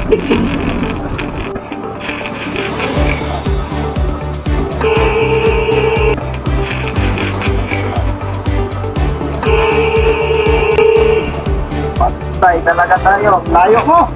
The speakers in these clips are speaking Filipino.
Patay talaga tayo. Layo mo.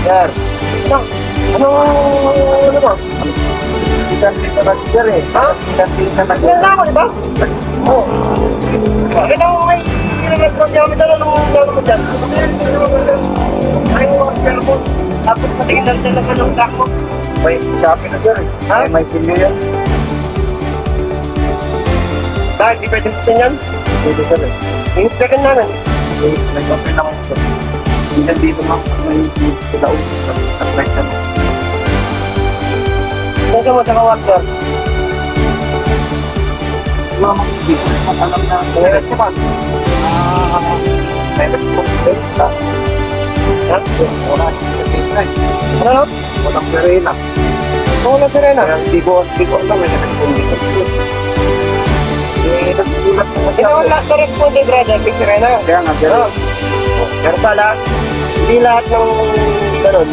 Sir, ano ba? Sikat dito na sir eh. Ha? Sikat dito na sir. Hindi ako, di ba? Oo. Bakit ako may response namin dala nung gano'n mo dyan? Ayaw mo ang sir mo. Tapos patingin na rin naman ng black mo. May Shopee na sir eh. Ha? May sinyo yan. Bakit? Di pwede gusto niyan? Pwede sir eh. Yung second namin. Nag-open naman sir. Hindi dito ma'am, may daon sa flight na mo. Kung ka mo sa kawag, sir? Ma'am, hindi ko naman alam na kailas ko man. Kailas ko, kailas ka. Yan, wala sa flight. Ano lang? Walang sirena. Walang sirena? Hindi ko alam, may nagpundikat ko. Wala sa responde, brother, may sirena. Kaya nga, sir. Pero pala, hindi lahat ng gano'n.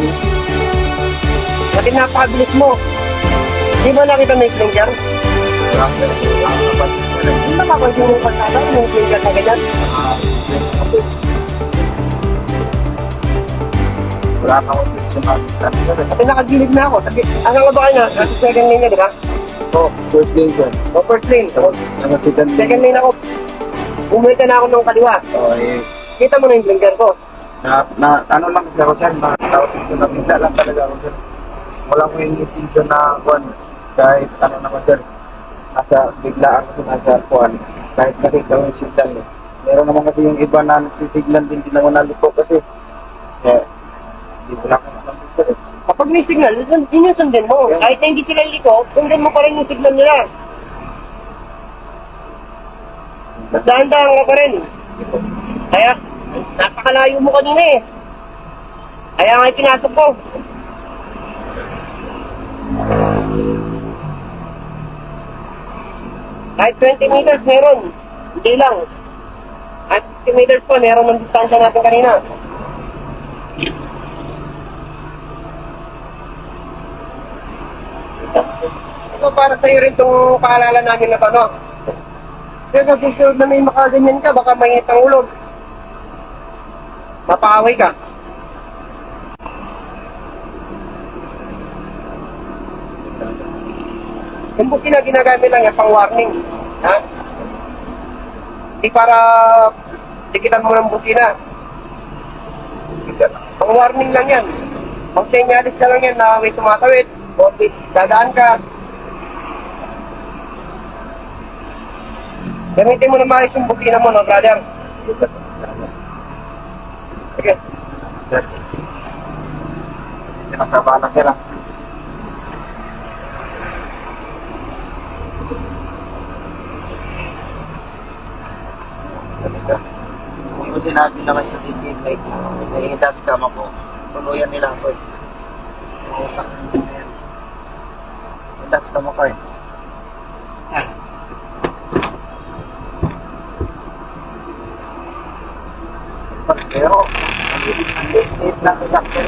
Kasi napakabilis mo. Di ba nakita may flinger? Hindi ba ako yung pagkala? May flinger na ganyan? Wala ka akong flinger. Kasi nakagilid na ako. Ang nga ba kayo na? Nasa second lane na, di ba? Oo, first lane sir. Oo, first lane. Second lane ako. Umuwi ka na ako ng kaliwa. Oo, eh. Kita mo na yung flinger ko. Ano lang kasi ako sir, nakita lang talaga ako sir. Wala ko yung intention na kuhan. Kahit ano naman sir, nasa biglaan kasi nasa kuhan. Kahit nakita ko yung signal eh. Meron naman kasi yung iba na nagsisiglan din naman naliko kasi. Kaya, hindi ko lang alam sir eh. Kapag may signal, yun yung sundin mo. Yeah. Kahit na hindi sila liko, sundin mo pa rin yung signal nila. Dahan-dahan ka pa rin. Kaya, napakalayo mo kanina eh. Kaya nga pinasok ko. Kahit 20 meters meron. Hindi lang. At 50 meters pa meron ng distansya natin kanina. Ito para sa'yo rin itong paalala namin na ano. Kasi sa susunod na may makaganyan ka, baka mainit ang ulog. Mapaaway ka. Yung busina ginagamit lang yan pang warning. Ha? Hindi para dikitan mo ng busina. Pang warning lang yan. Pang senyalis na lang yan na may tumatawid. O dadaan ka. Gamitin mo na maayos yung busina mo, no, brother? Sige. Pinasaba na kira. Hindi ko sinabi naman sa city, may idas ka mo. Tuluyan nila ako eh. Idas ka mo ko eh. Pero, ang liit na sasakyan.